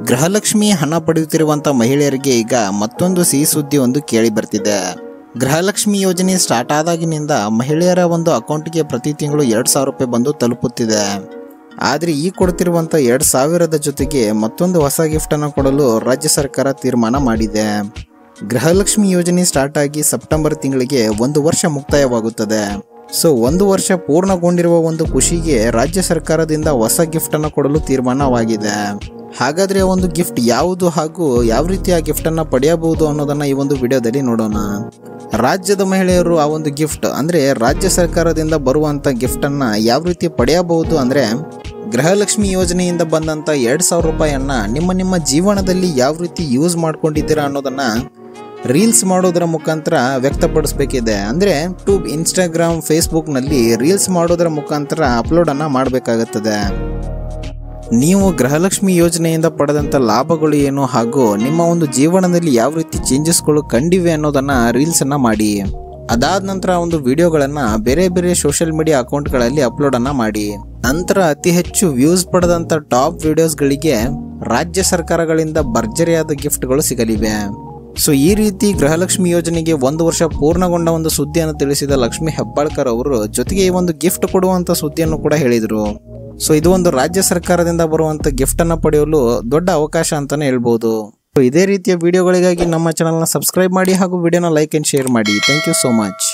ಗೃಹಲಕ್ಷ್ಮಿ ಹಣ ಪಡೆಯುತ್ತಿರುವಂಥ ಮಹಿಳೆಯರಿಗೆ ಈಗ ಮತ್ತೊಂದು ಸಿಹಿ ಸುದ್ದಿ ಒಂದು ಕೇಳಿ ಬರ್ತಿದೆ. ಗೃಹಲಕ್ಷ್ಮಿ ಯೋಜನೆ ಸ್ಟಾರ್ಟ್ ಆದಾಗಿನಿಂದ ಮಹಿಳೆಯರ ಒಂದು ಅಕೌಂಟ್ಗೆ ಪ್ರತಿ ತಿಂಗಳು 2,000 ರೂಪಾಯಿ ಬಂದು ತಲುಪುತ್ತಿದೆ. ಆದರೆ ಈ ಕೊಡ್ತಿರುವಂಥ 2,000ದ ಜೊತೆಗೆ ಮತ್ತೊಂದು ಹೊಸ ಗಿಫ್ಟನ್ನು ಕೊಡಲು ರಾಜ್ಯ ಸರ್ಕಾರ ತೀರ್ಮಾನ ಮಾಡಿದೆ. ಗೃಹಲಕ್ಷ್ಮಿ ಯೋಜನೆ ಸ್ಟಾರ್ಟ್ ಆಗಿ ಸೆಪ್ಟೆಂಬರ್ ತಿಂಗಳಿಗೆ 1 ವರ್ಷ ಮುಕ್ತಾಯವಾಗುತ್ತದೆ. ಸೊ 1 ವರ್ಷ ಪೂರ್ಣಗೊಂಡಿರುವ ಒಂದು ಖುಷಿಗೆ ರಾಜ್ಯ ಸರ್ಕಾರದಿಂದ ಹೊಸ ಗಿಫ್ಟನ್ನು ಕೊಡಲು ತೀರ್ಮಾನವಾಗಿದೆ. ಹಾಗಾದರೆ ಆ ಒಂದು ಗಿಫ್ಟ್ ಯಾವುದು ಹಾಗೂ ಯಾವ ರೀತಿ ಆ ಗಿಫ್ಟನ್ನು ಪಡೆಯಬಹುದು ಅನ್ನೋದನ್ನು ಈ ಒಂದು ವಿಡಿಯೋದಲ್ಲಿ ನೋಡೋಣ. ರಾಜ್ಯದ ಮಹಿಳೆಯರು ಆ ಒಂದು ಗಿಫ್ಟ್ ಅಂದರೆ ರಾಜ್ಯ ಸರ್ಕಾರದಿಂದ ಬರುವಂಥ ಗಿಫ್ಟನ್ನು ಯಾವ ರೀತಿ ಪಡೆಯಬಹುದು ಅಂದರೆ, ಗೃಹಲಕ್ಷ್ಮಿ ಯೋಜನೆಯಿಂದ ಬಂದಂಥ 2,000 ರೂಪಾಯಿಯನ್ನು ನಿಮ್ಮ ಜೀವನದಲ್ಲಿ ಯಾವ ರೀತಿ ಯೂಸ್ ಮಾಡ್ಕೊಂಡಿದ್ದೀರಾ ಅನ್ನೋದನ್ನು ರೀಲ್ಸ್ ಮಾಡೋದರ ಮುಖಾಂತರ ವ್ಯಕ್ತಪಡಿಸಬೇಕಿದೆ. ಅಂದರೆ ಯೂಟ್ಯೂಬ್, ಇನ್ಸ್ಟಾಗ್ರಾಮ್, ಫೇಸ್ಬುಕ್ನಲ್ಲಿ ರೀಲ್ಸ್ ಮಾಡೋದರ ಮುಖಾಂತರ ಅಪ್ಲೋಡನ್ನು ಮಾಡಬೇಕಾಗುತ್ತದೆ. ನೀವು ಗೃಹಲಕ್ಷ್ಮಿ ಯೋಜನೆಯಿಂದ ಪಡೆದಂಥ ಲಾಭಗಳು ಏನು ಹಾಗೂ ನಿಮ್ಮ ಒಂದು ಜೀವನದಲ್ಲಿ ಯಾವ ರೀತಿ ಚೇಂಜಸ್ಗಳು ಕಂಡಿವೆ ಅನ್ನೋದನ್ನು ರೀಲ್ಸನ್ನು ಮಾಡಿ. ಅದಾದ ನಂತರ ಒಂದು ವಿಡಿಯೋಗಳನ್ನು ಬೇರೆ ಬೇರೆ ಸೋಷಿಯಲ್ ಮೀಡಿಯಾ ಅಕೌಂಟ್ಗಳಲ್ಲಿ ಅಪ್ಲೋಡನ್ನು ಮಾಡಿ. ನಂತರ ಅತಿ ಹೆಚ್ಚು ವ್ಯೂಸ್ ಪಡೆದಂಥ ಟಾಪ್ ವಿಡಿಯೋಸ್ಗಳಿಗೆ ರಾಜ್ಯ ಸರ್ಕಾರಗಳಿಂದ ಭರ್ಜರಿಯಾದ ಗಿಫ್ಟ್ಗಳು ಸಿಗಲಿವೆ. ಸೊ ಈ ರೀತಿ ಗೃಹಲಕ್ಷ್ಮಿ ಯೋಜನೆಗೆ 1 ವರ್ಷ ಪೂರ್ಣಗೊಂಡ ಒಂದು ಸುದ್ದಿಯನ್ನು ತಿಳಿಸಿದ ಲಕ್ಷ್ಮಿ ಹೆಬ್ಬಾಳ್ಕರ್ ಅವರು ಜೊತೆಗೆ ಈ ಒಂದು ಗಿಫ್ಟ್ ಕೊಡುವಂಥ ಸುದ್ದಿಯನ್ನು ಕೂಡ ಹೇಳಿದರು. ಸೊ ಇದು ಒಂದು ರಾಜ್ಯ ಸರ್ಕಾರದಿಂದ ಬರುವಂಥ ಗಿಫ್ಟನ್ನು ಪಡೆಯಲು ದೊಡ್ಡ ಅವಕಾಶ ಅಂತಲೇ ಹೇಳ್ಬೋದು. ಸೊ ಇದೇ ರೀತಿಯ ವಿಡಿಯೋಗಳಿಗಾಗಿ ನಮ್ಮ ಚಾನಲ್ನ ಸಬ್ಸ್ಕ್ರೈಬ್ ಮಾಡಿ ಹಾಗೂ ವಿಡಿಯೋನ ಲೈಕ್ ಆ್ಯಂಡ್ ಶೇರ್ ಮಾಡಿ. Thank you so much.